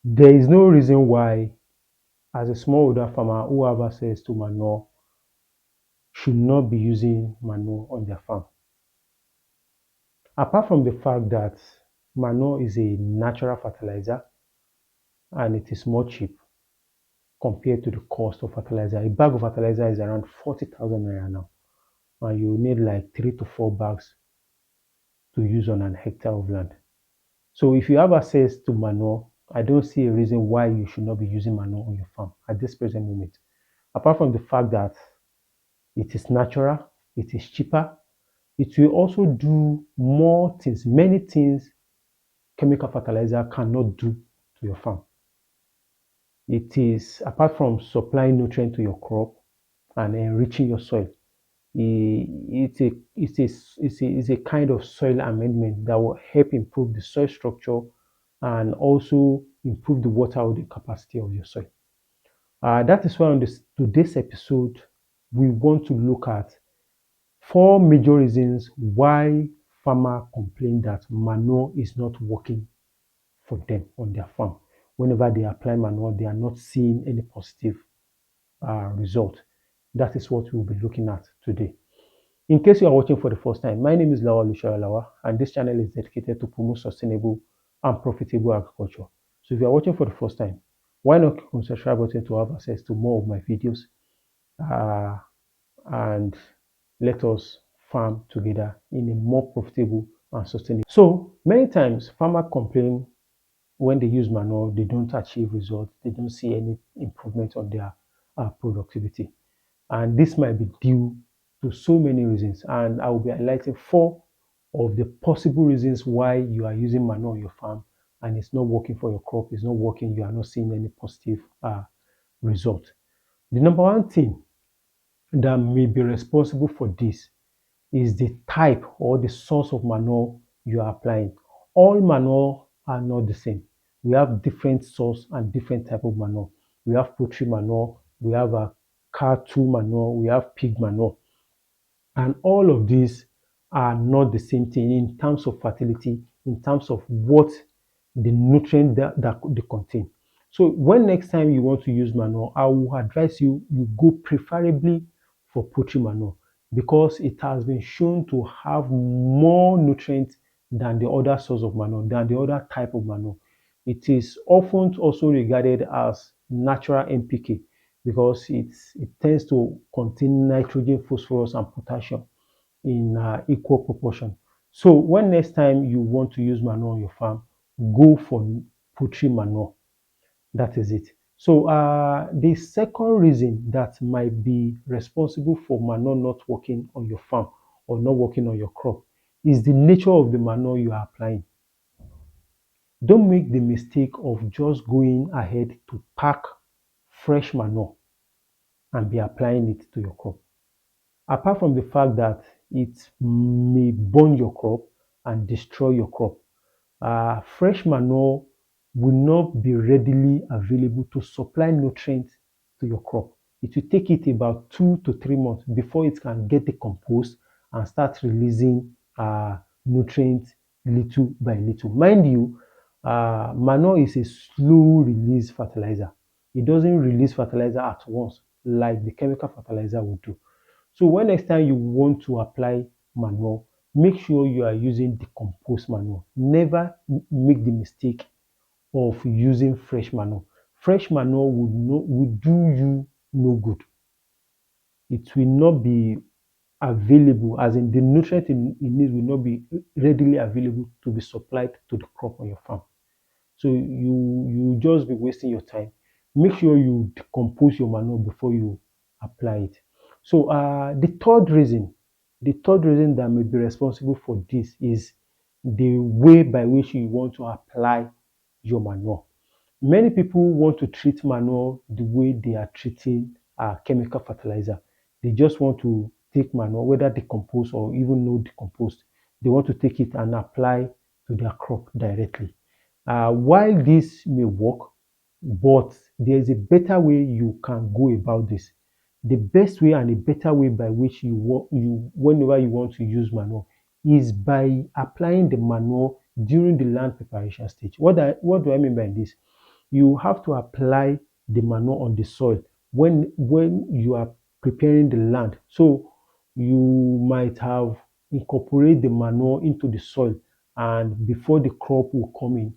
There is no reason why, as a smallholder farmer who have access to manure, should not be using manure on their farm. Apart from the fact that manure is a natural fertilizer and it is more cheap compared to the cost of fertilizer. A bag of fertilizer is around 40,000 naira now, and you need like 3 to 4 bags to use on an hectare of land. So if you have access to manure, I don't see a reason why you should not be using manure on your farm at this present moment. Apart from the fact that it is natural, it is cheaper, it will also do more things, many things chemical fertilizer cannot do to your farm. It is, apart from supplying nutrient to your crop and enriching your soil, it's a kind of soil amendment that will help improve the soil structure and also improve the water holding capacity of your soil. That is why on today's episode, we want to look at 4 major reasons why farmers complain that manure is not working for them on their farm. Whenever they apply manure, they are not seeing any positive result. That is what we'll be looking at today. In case you are watching for the first time, my name is Lawal Lushayalawa, and this channel is dedicated to promote sustainable and profitable agriculture. So if you are watching for the first time, why not click on the subscribe button to have access to more of my videos, uh, and let us farm together in a more profitable and sustainable. So many times farmers complain when they use manure, they don't achieve results, they don't see any improvement on their productivity. And this might be due to so many reasons. And I will be highlighting 4 of the possible reasons why you are using manure on your farm and it's not working for your crop, it's not working, you are not seeing any positive result. The number one thing that may be responsible for this is the type or the source of manure you are applying. All manure are not the same. We have different source and different type of manure. We have poultry manure, we have a cattle manure, we have pig manure. And all of these are not the same thing in terms of fertility, in terms of what the nutrient that they contain. So when next time you want to use manure, I will advise you go preferably for poultry manure because it has been shown to have more nutrients than the other source of manure, than the other type of manure. It is often also regarded as natural NPK because it tends to contain nitrogen, phosphorus, and potassium in equal proportion. So when next time you want to use manure on your farm, go for poultry manure. That is it. So the second reason that might be responsible for manure not working on your farm or not working on your crop is the nature of the manure you are applying. Don't make the mistake of just going ahead to pack fresh manure and be applying it to your crop. Apart from the fact that it may burn your crop and destroy your crop, fresh manure will not be readily available to supply nutrients to your crop. It will take it about 2 to 3 months before it can get decomposed and start releasing nutrients little by little. Mind you, manure is a slow release fertilizer. It doesn't release fertilizer at once like the chemical fertilizer will do. So when next time you want to apply manure, make sure you are using decomposed manure. Never make the mistake of using fresh manure. Fresh manure will do you no good. It will not be available, as in the nutrient in it will not be readily available to be supplied to the crop on your farm. So you just be wasting your time. Make sure you decompose your manure before you apply it. So the third reason that may be responsible for this is the way by which you want to apply your manure. Many people want to treat manure the way they are treating chemical fertilizer. They just want to take manure, whether decomposed or even no decomposed. They want to take it and apply to their crop directly. While this may work, but there is a better way you can go about this. The best way and a better way by which whenever you want to use manure, is by applying the manure during the land preparation stage. What do I mean by this? you have to apply the manure on the soil when you are preparing the land. So you might have incorporate the manure into the soil and before the crop will come in.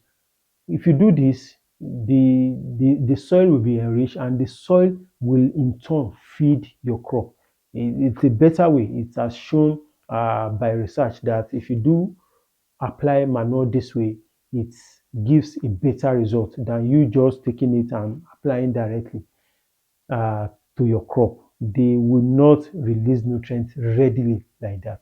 If you do this, the soil will be enriched and the soil will in turn feed your crop. It's a better way. It has shown by research that if you do apply manure this way, it gives a better result than you just taking it and applying directly to your crop. They will not release nutrients readily like that.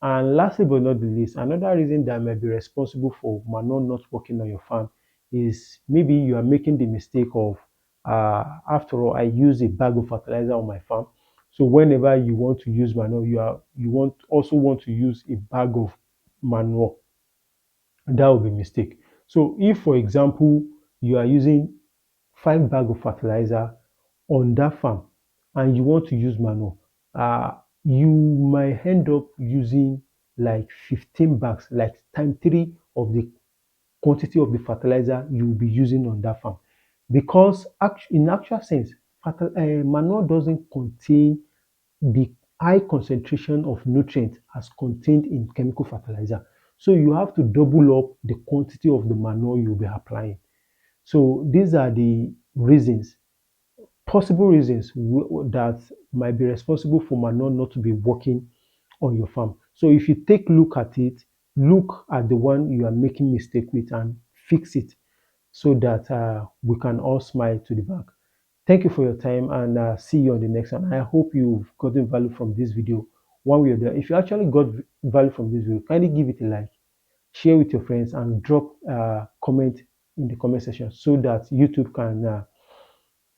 And lastly but not the least, another reason that might be responsible for manure not working on your farm is maybe you are making the mistake of, after all, I use a bag of fertilizer on my farm. So whenever you want to use manure, you want to use a bag of manure. That would be mistake. So if, for example, you are using 5 bag of fertilizer on that farm and you want to use manure, you might end up using like 15 bags, like times three of the quantity of the fertilizer you will be using on that farm. Because in actual sense, manure doesn't contain the high concentration of nutrients as contained in chemical fertilizer. So you have to double up the quantity of the manure you'll be applying. So these are the reasons, possible reasons that might be responsible for manure not to be working on your farm. So if you take a look at it, look at the one you are making mistake with and fix it so that we can all smile to the back. Thank you for your time and see you on the next one. I hope you've gotten value from this video one way or the other. If you actually got value from this video, kindly give it a like, share with your friends, and drop a comment in the comment section so that YouTube can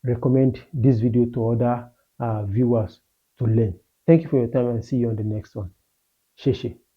recommend this video to other viewers to learn. Thank you for your time and see you on the next one. Sheshe.